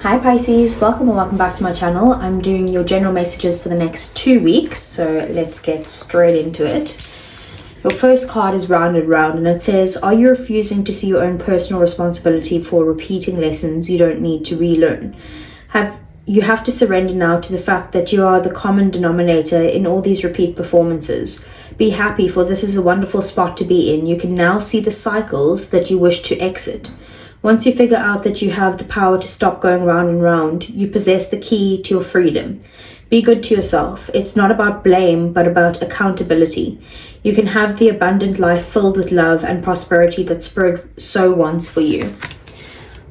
Hi Pisces, welcome or welcome back to my channel. I'm doing your general messages for the next 2 weeks, so let's get straight into it. Your first card is Rounded Round, and it says, are you refusing to see your own personal responsibility for repeating lessons you don't need to relearn? You have to surrender now to the fact that you are the common denominator in all these repeat performances. Be happy, for this is a wonderful spot to be in. You can now see the cycles that you wish to exit. Once you figure out that you have the power to stop going round and round, you possess the key to your freedom. Be good to yourself. It's not about blame, but about accountability. You can have the abundant life filled with love and prosperity that Spirit so wants for you.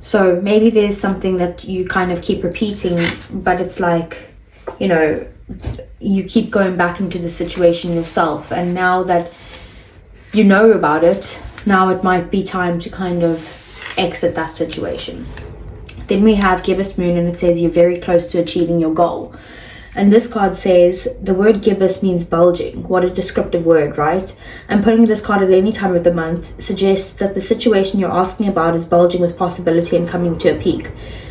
So maybe there's something that you kind of keep repeating, but it's like, you know, you keep going back into the situation yourself. And now that you know about it, now it might be time to kind of exit that situation. Then we have Gibbous Moon, and it says you're very close to achieving your goal. And this card says the word gibbous means bulging. What a descriptive word, right? And putting this card at any time of the month suggests that the situation you're asking about is bulging with possibility and coming to a peak.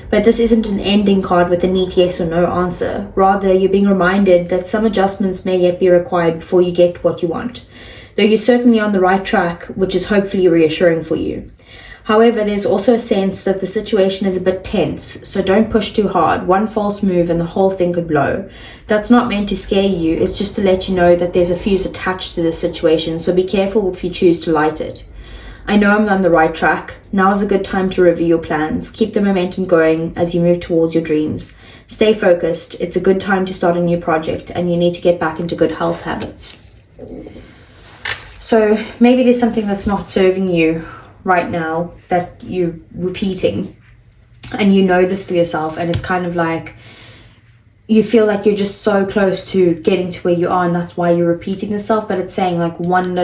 But this isn't an ending card with a neat yes or no answer. Rather, you're being reminded that some adjustments may yet be required before you get what you want. Though you're certainly on the right track, which is hopefully reassuring for you. However, there's also a sense that the situation is a bit tense, so don't push too hard. One false move and the whole thing could blow. That's not meant to scare you, it's just to let you know that there's a fuse attached to this situation, so be careful if you choose to light it. I know I'm on the right track. Now's a good time to review your plans. Keep the momentum going as you move towards your dreams. Stay focused. It's a good time to start a new project, and you need to get back into good health habits. So maybe there's something that's not serving you right now that you're repeating, and you know this for yourself, and it's kind of like you feel like you're just so close to getting to where you are, and that's why you're repeating yourself. But it's saying like one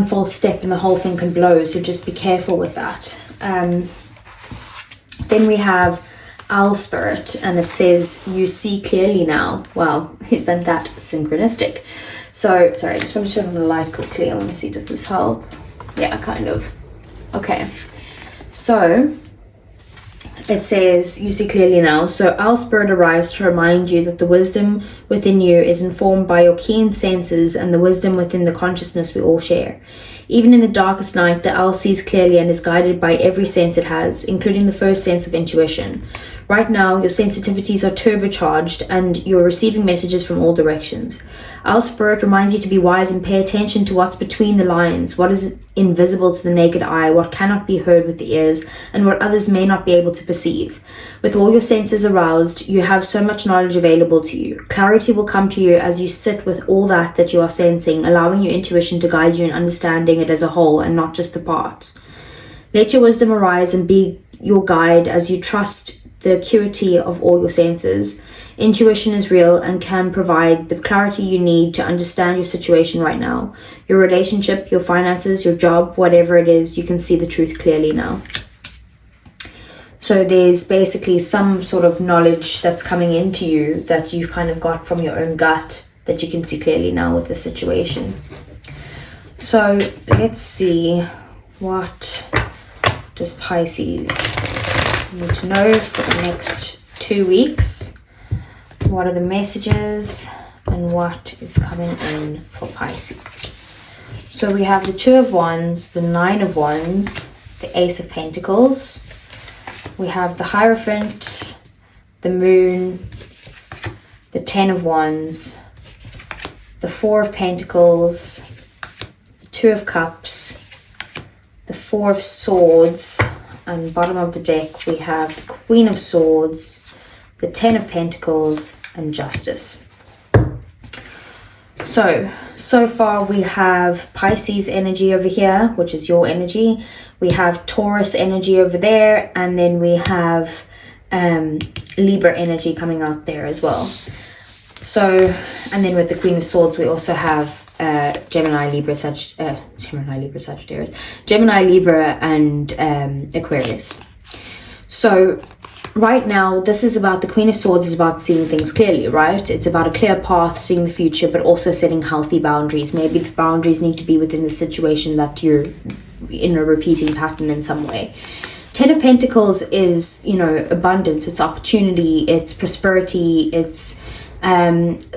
false step and the whole thing can blow, so just be careful with that. Then we have Owl Spirit, and it says you see clearly now. Wow, isn't that synchronistic? So sorry, I just want to turn on the light quickly. I want to see, does this help? Yeah, kind of. Okay, so it says you see clearly now. So Owl Spirit arrives to remind you that the wisdom within you is informed by your keen senses and the wisdom within the consciousness we all share. Even in the darkest night, the owl sees clearly and is guided by every sense it has, including the first sense of intuition. Right now, your sensitivities are turbocharged and you're receiving messages from all directions. Owl Spirit reminds you to be wise and pay attention to what's between the lines, what is invisible to the naked eye, what cannot be heard with the ears, and what others may not be able to perceive. With all your senses aroused, you have so much knowledge available to you. Clarity will come to you as you sit with all that you are sensing, allowing your intuition to guide you in understanding it as a whole and not just the parts. Let your wisdom arise and be your guide as you trust the acuity of all your senses. Intuition is real and can provide the clarity you need to understand your situation right now. Your relationship, your finances, your job, whatever it is, you can see the truth clearly now. So there's basically some sort of knowledge that's coming into you that you've kind of got from your own gut that you can see clearly now with the situation. So let's see, what does Pisces need to know for the next 2 weeks? What are the messages and what is coming in for Pisces? So we have the Two of Wands, the Nine of Wands, the Ace of Pentacles. We have the Hierophant, the Moon, the Ten of Wands, the Four of Pentacles, the Two of Cups, the Four of Swords, and bottom of the deck we have the Queen of Swords, the Ten of Pentacles, and Justice. So far we have Pisces energy over here, which is your energy. We have Taurus energy over there, and then we have Libra energy coming out there as well. So, and then with the Queen of Swords we also have Gemini, Libra, Sagittarius, Gemini, Libra, and Aquarius. So right now, this is about, the Queen of Swords is about seeing things clearly, right? It's about a clear path, seeing the future, but also setting healthy boundaries. Maybe the boundaries need to be within the situation that you're in a repeating pattern in some way. Ten of Pentacles is, you know, abundance, it's opportunity, it's prosperity, it's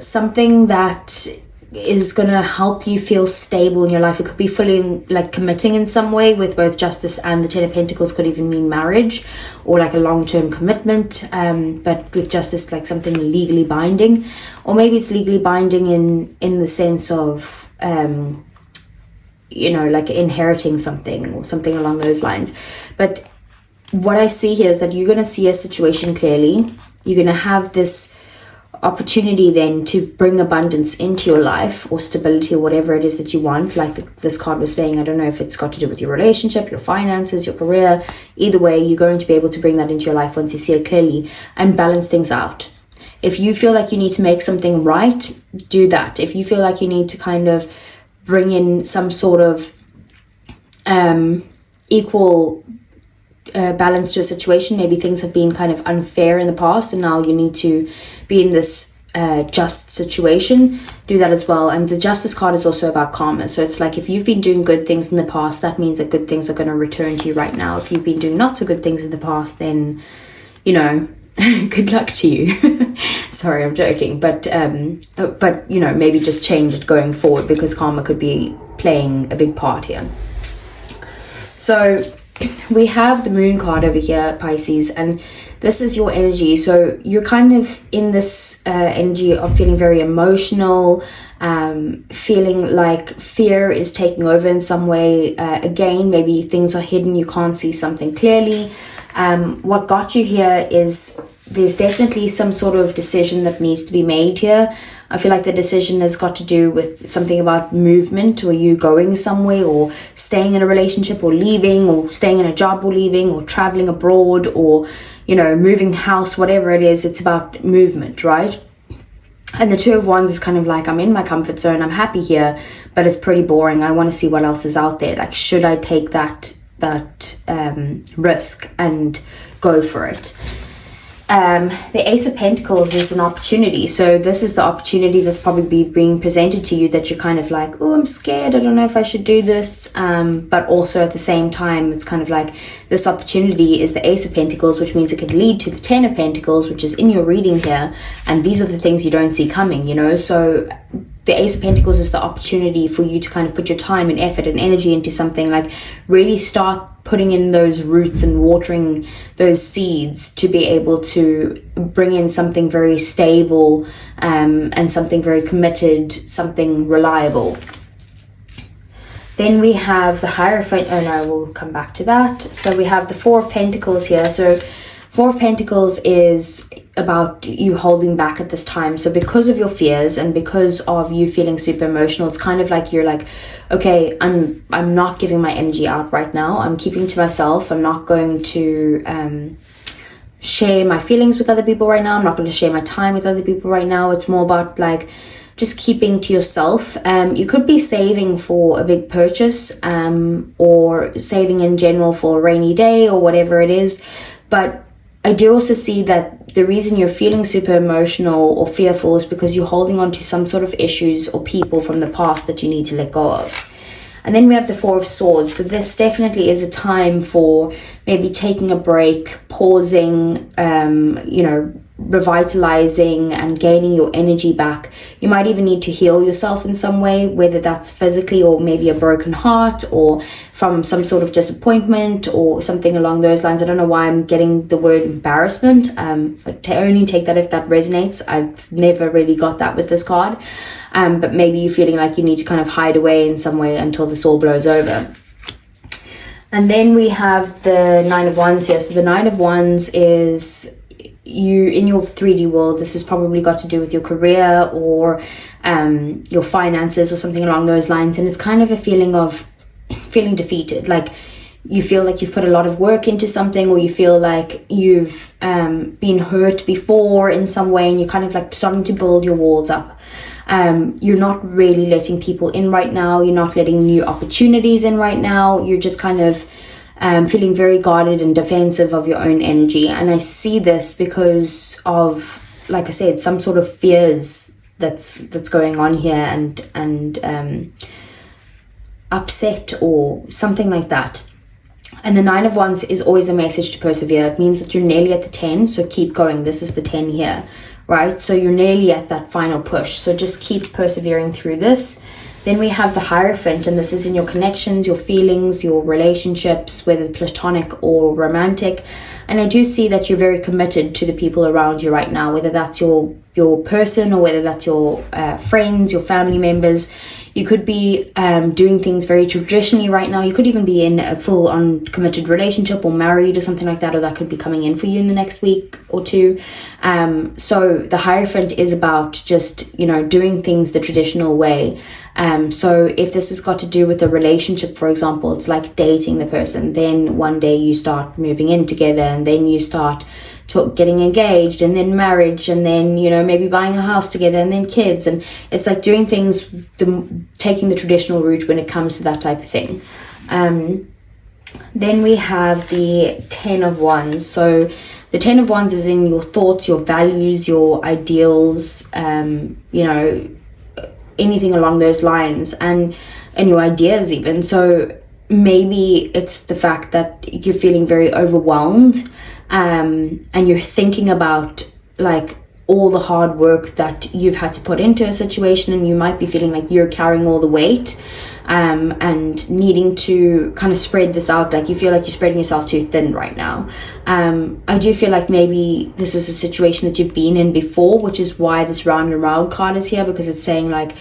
something that is going to help you feel stable in your life. It could be fully like committing in some way with both Justice, and the Ten of Pentacles could even mean marriage or like a long-term commitment, but with Justice, like something legally binding, or maybe it's legally binding in the sense of you know, like inheriting something or something along those lines. But what I see here is that you're going to see a situation clearly. You're going to have this opportunity then to bring abundance into your life, or stability, or whatever it is that you want. Like this card was saying, I don't know if it's got to do with your relationship, your finances, your career. Either way, you're going to be able to bring that into your life once you see it clearly and balance things out. If you feel like you need to make something right, do that. If you feel like you need to kind of bring in some sort of equal balance to a situation, maybe things have been kind of unfair in the past and now you need to be in this just situation, do that as well. And the Justice card is also about karma. So it's like, if you've been doing good things in the past, that means that good things are going to return to you right now. If you've been doing not so good things in the past, then, you know, good luck to you. Sorry, I'm joking, but you know, maybe just change it going forward, because karma could be playing a big part here. So we have the Moon card over here, Pisces, and this is your energy. So you're kind of in this energy of feeling very emotional, feeling like fear is taking over in some way. Again, maybe things are hidden, you can't see something clearly. What got you here is there's definitely some sort of decision that needs to be made here. I feel like the decision has got to do with something about movement, or you going somewhere, or staying in a relationship, or leaving, or staying in a job, or leaving, or traveling abroad, or, you know, moving house, whatever it is. It's about movement, right? And the Two of Wands is kind of like, I'm in my comfort zone, I'm happy here, but it's pretty boring. I want to see what else is out there. Like, should I take that risk and go for it? The Ace of Pentacles is an opportunity. So this is the opportunity that's probably being presented to you, that you're kind of like, oh, I'm scared, I don't know if I should do this. But also at the same time, it's kind of like this opportunity is the Ace of Pentacles, which means it could lead to the Ten of Pentacles, which is in your reading here. And these are the things you don't see coming, you know. So the Ace of Pentacles is the opportunity for you to kind of put your time and effort and energy into something, like really start putting in those roots and watering those seeds to be able to bring in something very stable, and something very committed, something reliable. Then we have the Hierophant, and I will come back to that. So we have the Four of Pentacles here. So Four of Pentacles is about you holding back at this time. So because of your fears and because of you feeling super emotional, it's kind of like you're like, okay, I'm not giving my energy out right now. I'm keeping to myself. I'm not going to share my feelings with other people right now. I'm not going to share my time with other people right now. It's more about like just keeping to yourself. You could be saving for a big purchase, or saving in general for a rainy day or whatever it is. But I do also see that the reason you're feeling super emotional or fearful is because you're holding on to some sort of issues or people from the past that you need to let go of. And then we have the Four of Swords. So this definitely is a time for maybe taking a break, pausing, you know, revitalizing and gaining your energy back. You might even need to heal yourself in some way, whether that's physically or maybe a broken heart or from some sort of disappointment or something along those lines. I don't know why I'm getting the word embarrassment, but to only take that if that resonates. I've never really got that with this card, but maybe you're feeling like you need to kind of hide away in some way until this all blows over. And then we have the Nine of Wands here. So the Nine of Wands is you in your 3D world. This has probably got to do with your career or your finances or something along those lines. And it's kind of a feeling of feeling defeated. Like you feel like you've put a lot of work into something, or you feel like you've been hurt before in some way, and you're kind of like starting to build your walls up. You're not really letting people in right now. You're not letting new opportunities in right now. You're just kind of feeling very guarded and defensive of your own energy. And I see this because of, like I said, some sort of fears that's going on here, and upset or something like that. And the 9 of Wands is always a message to persevere. It means that you're nearly at the 10, so keep going. This is the 10 here, right? So you're nearly at that final push. So just keep persevering through this. Then we have the Hierophant, and this is in your connections, your feelings, your relationships, whether platonic or romantic. And I do see that you're very committed to the people around you right now, whether that's your person or whether that's your friends, your family members. You could be doing things very traditionally right now. You could even be in a full-on committed relationship or married or something like that, or that could be coming in for you in the next week or two. So the Hierophant is about just, doing things the traditional way. So if this has got to do with a relationship, for example, it's like dating the person. Then one day you start moving in together, and then you start getting engaged, and then marriage, and then maybe buying a house together, and then kids. And it's like doing things, taking the traditional route when it comes to that type of thing. Then we have the 10 of Wands. So the 10 of Wands is in your thoughts, your values, your ideals, anything along those lines, and your ideas even. So maybe it's the fact that you're feeling very overwhelmed, and you're thinking about like all the hard work that you've had to put into a situation, and you might be feeling like you're carrying all the weight, and needing to kind of spread this out. Like you feel like you're spreading yourself too thin right now. I do feel like maybe this is a situation that you've been in before, which is why this round and round card is here, because it's saying like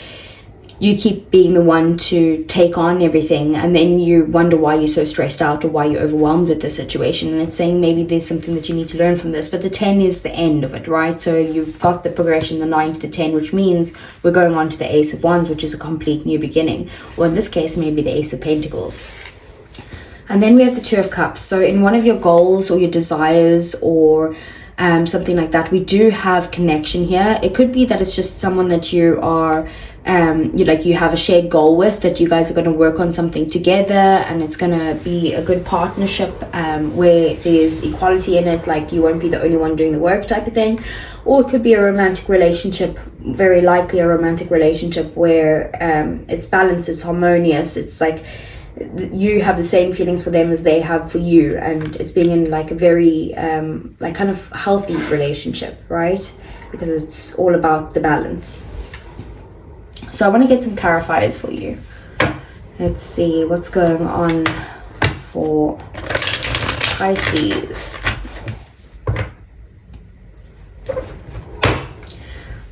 you keep being the one to take on everything, and then you wonder why you're so stressed out or why you're overwhelmed with the situation. And it's saying maybe there's something that you need to learn from this. But the 10 is the end of it, right? So you've got the progression, the 9 to the 10, which means we're going on to the Ace of Wands, which is a complete new beginning. Or in this case, maybe the Ace of Pentacles. And then we have the 2 of Cups. So in one of your goals or your desires or something like that, we do have connection here. It could be that it's just someone that you are you have a shared goal with, that you guys are going to work on something together, and it's going to be a good partnership where there's equality in it, like you won't be the only one doing the work type of thing. Or it could be a romantic relationship, very likely a romantic relationship where it's balanced, it's harmonious, it's like you have the same feelings for them as they have for you, and it's being in like a very like kind of healthy relationship, right? Because it's all about the balance. So I want to get some clarifiers for you. Let's see what's going on for Pisces.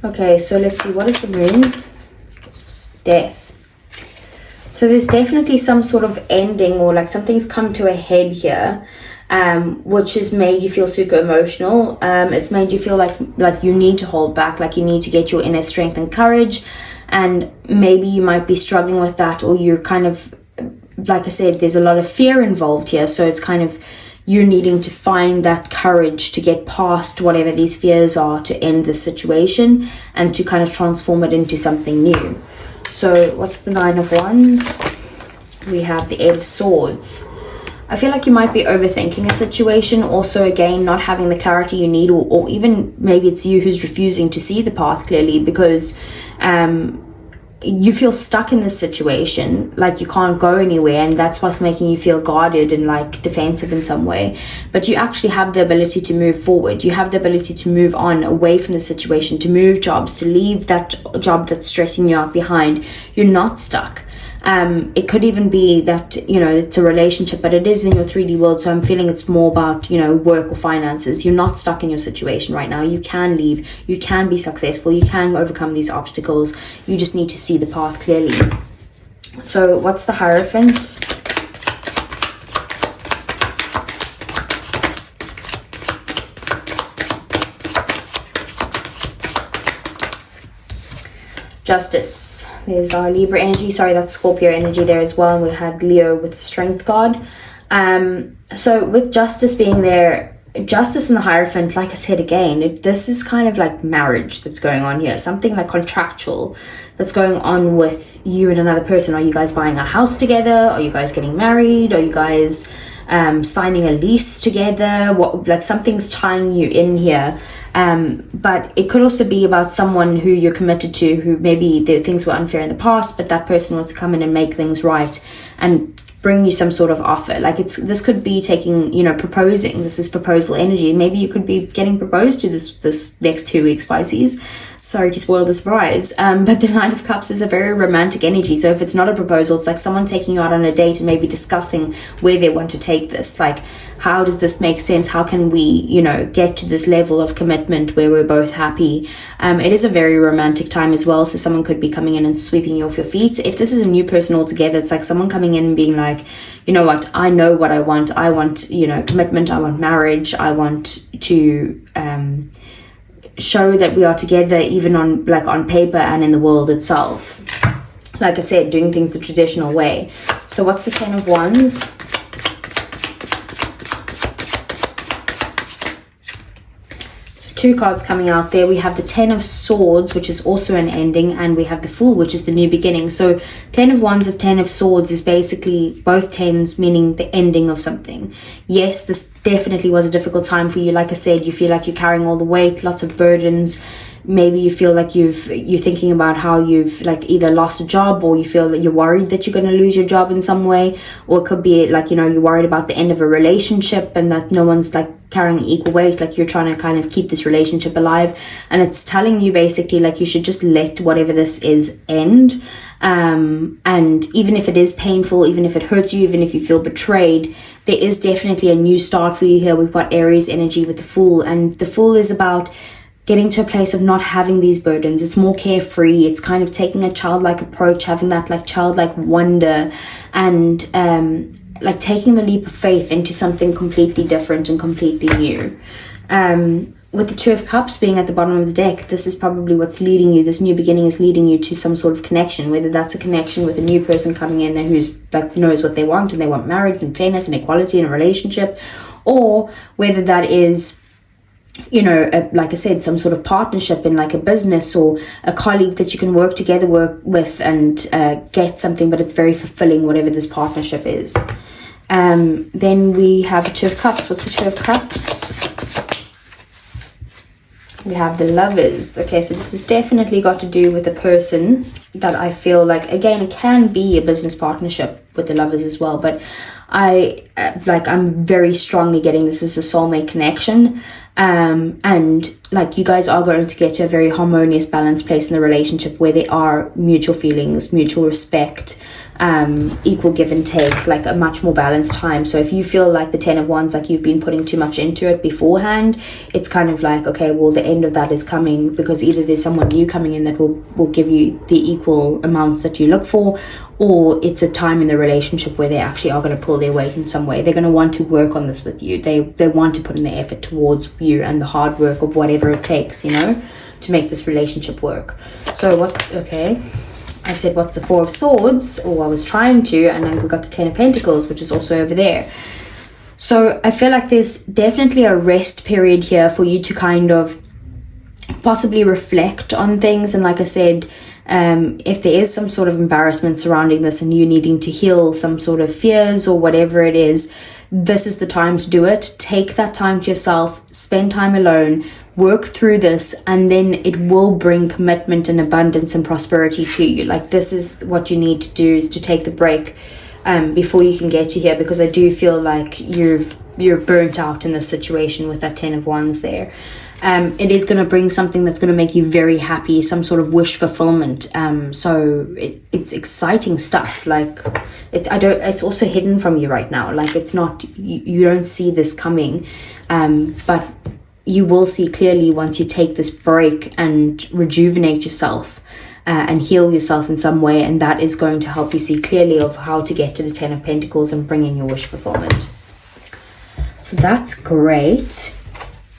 Okay, so let's see, what is the moon? Death. So there's definitely some sort of ending, or like something's come to a head here, which has made you feel super emotional. It's made you feel like you need to hold back, like you need to get your inner strength and courage. And maybe you might be struggling with that, or you're kind of, like I said, there's a lot of fear involved here. So it's kind of you needing to find that courage to get past whatever these fears are, to end the situation and to kind of transform it into something new. So what's the 9 of Wands? We have the 8 of Swords. I feel like you might be overthinking a situation. Also, again, not having the clarity you need, or even maybe it's you who's refusing to see the path clearly, because you feel stuck in this situation, like you can't go anywhere, and that's what's making you feel guarded and like defensive in some way. But you actually have the ability to move forward. You have the ability to move on away from the situation, to move jobs, to leave that job that's stressing you out behind. You're not stuck. It could even be that, it's a relationship, but it is in your 3D world. So I'm feeling it's more about, work or finances. You're not stuck in your situation right now. You can leave. You can be successful. You can overcome these obstacles. You just need to see the path clearly. So what's the Hierophant? Justice. There's our Libra energy. Sorry, that's Scorpio energy there as well. And we had Leo with the Strength card. So with Justice being there, Justice and the Hierophant, like I said again, this is kind of like marriage that's going on here. Something like contractual that's going on with you and another person. Are you guys buying a house together? Are you guys getting married? Are you guys signing a lease together? Like something's tying you in here. But it could also be about someone who you're committed to, who maybe things were unfair in the past, but that person wants to come in and make things right and bring you some sort of offer. Like this could be taking, you know, proposing. This is proposal energy. Maybe you could be getting proposed to this next 2 weeks, Pisces. Sorry to spoil the surprise, but the Knight of Cups is a very romantic energy. So if it's not a proposal, it's like someone taking you out on a date and maybe discussing where they want to take this. Like, how does this make sense? How can we, you know, get to this level of commitment where we're both happy? It is a very romantic time as well. So someone could be coming in and sweeping you off your feet. If this is a new person altogether, it's like someone coming in and being like, you know what, I know what I want. I want, you know, commitment. I want marriage. I want to show that we are together, even on paper and in the world itself. Like I said, doing things the traditional way. So what's the 10 of Wands? So 2 cards coming out there. We have the 10 of Swords, which is also an ending, and we have the Fool, which is the new beginning. So 10 of Wands of 10 of Swords is basically both 10s, meaning the ending of something. Yes, this definitely was a difficult time for you. Like I said, you feel like you're carrying all the weight, lots of burdens. Maybe you feel like you're thinking about how you've like either lost a job, or you feel that you're worried that you're going to lose your job in some way. Or it could be like, you know, you're worried about the end of a relationship and that no one's like carrying equal weight. Like you're trying to kind of keep this relationship alive, and it's telling you basically like you should just let whatever this is end. And even if it is painful, even if it hurts you, even if you feel betrayed, there is definitely a new start for you here. We've got Aries energy with the Fool, and the Fool is about getting to a place of not having these burdens. It's more carefree. It's kind of taking a childlike approach, having that like childlike wonder, and like taking the leap of faith into something completely different and completely new. With the 2 of Cups being at the bottom of the deck, this is probably what's leading you. This new beginning is leading you to some sort of connection, whether that's a connection with a new person coming in there who's like knows what they want, and they want marriage and fairness and equality in a relationship, or whether that is, you know, like I said, some sort of partnership in like a business, or a colleague that you can work together with and get something, but it's very fulfilling, whatever this partnership is. Then we have the 2 of Cups. What's the 2 of Cups? We have the Lovers. Okay, so this has definitely got to do with a person that I feel like, again, it can be a business partnership with the Lovers as well, but I'm very strongly getting this as a soulmate connection. And like you guys are going to get to a very harmonious, balanced place in the relationship where there are mutual feelings, mutual respect, equal give and take, like a much more balanced time. So if you feel like the 10 of Wands, like you've been putting too much into it beforehand, it's kind of like, okay, well, the end of that is coming, because either there's someone new coming in that will give you the equal amounts that you look for, or it's a time in the relationship where they actually are going to pull their weight in some way. They're going to want to work on this with you. They want to put in the effort towards you and the hard work of whatever it takes, you know, to make this relationship work. So I said, what's the 4 of Swords? Or I was trying to, and then we got the 10 of Pentacles, which is also over there. So I feel like there's definitely a rest period here for you to kind of possibly reflect on things. And like I said, if there is some sort of embarrassment surrounding this and you needing to heal some sort of fears or whatever it is, this is the time to do it. Take that time to yourself, spend time alone, work through this, and then it will bring commitment and abundance and prosperity to you. Like, this is what you need to do, is to take the break before you can get to here, because I do feel like you're burnt out in this situation with that 10 of Wands there. It is going to bring something that's going to make you very happy, some sort of wish fulfillment. So it's exciting stuff. Like, it's also hidden from you right now. Like, it's not, you don't see this coming, but you will see clearly once you take this break and rejuvenate yourself and heal yourself in some way, and that is going to help you see clearly of how to get to the 10 of Pentacles and bring in your wish fulfillment. So that's great.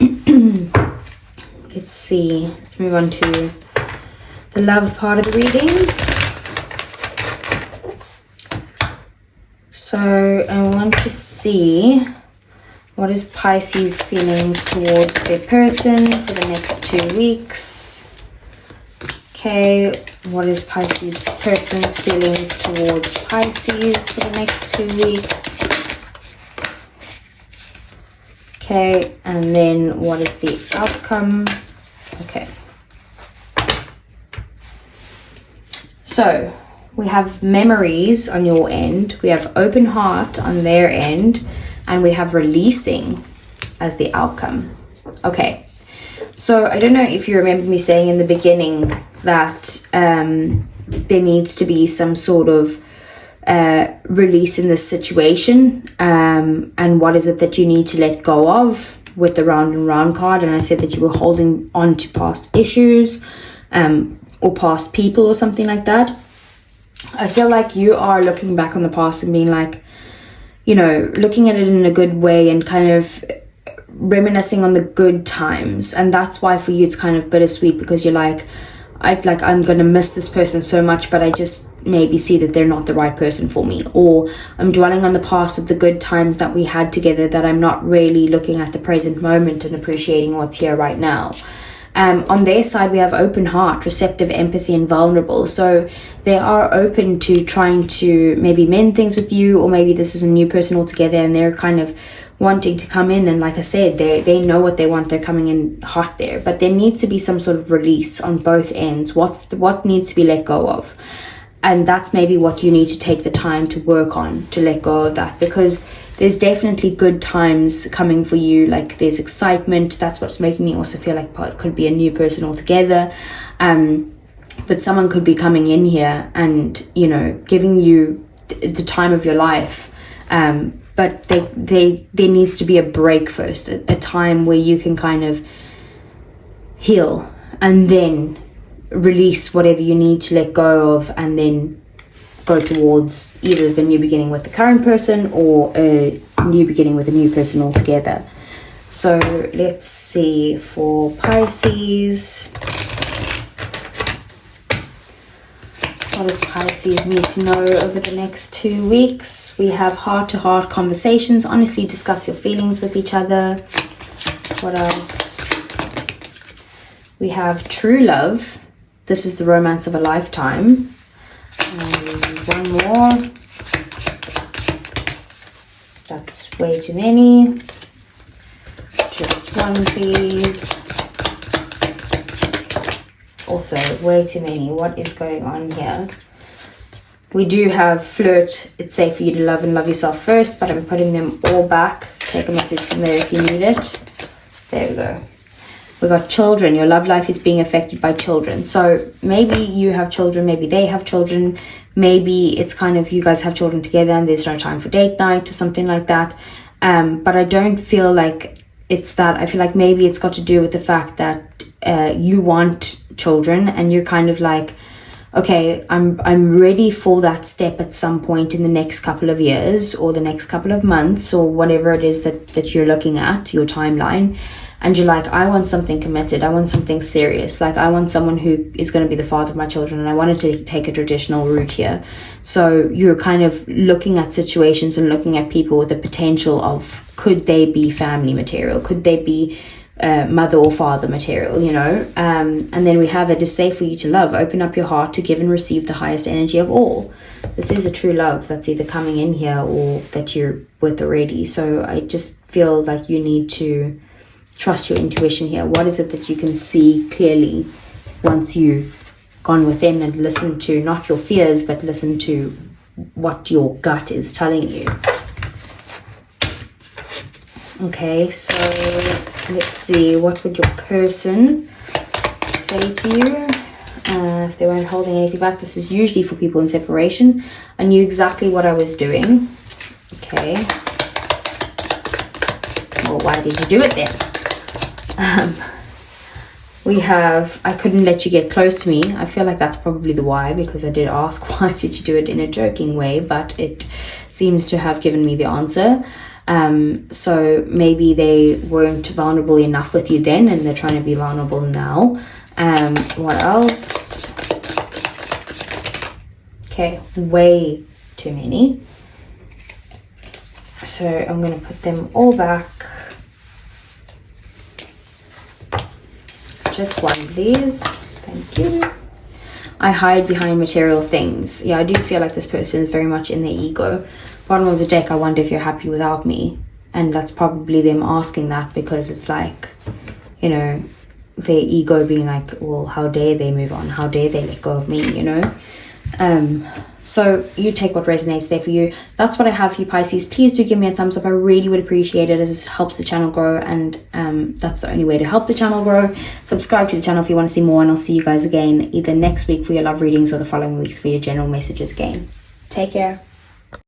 Let's see, let's move on to the love part of the reading. So I want to see, what is Pisces' feelings towards their person for the next 2 weeks? Okay, what is Pisces' person's feelings towards Pisces for the next 2 weeks? Okay, and then what is the outcome? Okay. So we have memories on your end, we have open heart on their end, and we have releasing as the outcome. Okay, so I don't know if you remember me saying in the beginning that there needs to be some sort of release in this situation, and what is it that you need to let go of with the round and round card. And I said that you were holding on to past issues or past people or something like that. I feel like you are looking back on the past and being like, you know, looking at it in a good way and kind of reminiscing on the good times. And that's why for you it's kind of bittersweet, because you're like, I'm gonna miss this person so much, but I just maybe see that they're not the right person for me, or I'm dwelling on the past of the good times that we had together, that I'm not really looking at the present moment and appreciating what's here right now. On their side, we have open heart, receptive, empathy, and vulnerable. So they are open to trying to maybe mend things with you, or maybe this is a new person altogether and they're kind of wanting to come in. And like I said, they know what they want. They're coming in hot there. But there needs to be some sort of release on both ends. What needs to be let go of? And that's maybe what you need to take the time to work on, to let go of that, because there's definitely good times coming for you. Like there's excitement. That's what's making me also feel like it could be a new person altogether. But someone could be coming in here and, you know, giving you the time of your life. But there needs to be a break first, a time where you can kind of heal and then release whatever you need to let go of, and then go towards either the new beginning with the current person or a new beginning with a new person altogether. So let's see for Pisces. What does Pisces need to know over the next 2 weeks? We have heart-to-heart conversations. Honestly, discuss your feelings with each other. What else? We have true love. This is the romance of a lifetime. One more. That's way too many. Just one, please. Also, way too many. What is going on here? We do have flirt. It's safe for you to love and love yourself first, but I'm putting them all back. Take a message from there if you need it. There we go. We got children. Your love life is being affected by children. So maybe you have children, maybe they have children, maybe it's kind of you guys have children together and there's no time for date night or something like that. But I don't feel like it's that. I feel like maybe it's got to do with the fact that you want children and you're kind of like, okay, I'm ready for that step at some point in the next couple of years or the next couple of months or whatever it is that you're looking at, your timeline. And you're like, I want something committed. I want something serious. Like, I want someone who is going to be the father of my children, and I wanted to take a traditional route here. So you're kind of looking at situations and looking at people with the potential of, could they be family material? Could they be mother or father material, you know? And then we have it is safe for you to love. Open up your heart to give and receive the highest energy of all. This is a true love that's either coming in here or that you're with already. So I just feel like you need to trust your intuition here. What is it that you can see clearly once you've gone within and listened to not your fears, but listen to what your gut is telling you? Okay, so let's see. What would your person say to you if they weren't holding anything back? This is usually for people in separation. I knew exactly what I was doing. Okay. Well, why did you do it then? We have, I couldn't let you get close to me. I feel like that's probably the why, because I did ask why did you do it in a joking way, but it seems to have given me the answer. So maybe they weren't vulnerable enough with you then and they're trying to be vulnerable now. What else? Okay, way too many. So I'm going to put them all back. Just one, please. Thank you. I hide behind material things. Yeah, I do feel like this person is very much in their ego. Bottom of the deck, I wonder if you're happy without me. And that's probably them asking that because it's like, you know, their ego being like, well, how dare they move on? How dare they let go of me, you know? So you take what resonates there for you. That's what I have for you, Pisces. Please do give me a thumbs up. I really would appreciate it, as it helps the channel grow, and that's the only way to help the channel grow. Subscribe to the channel if you want to see more, and I'll see you guys again either next week for your love readings or the following weeks for your general messages again. Take care.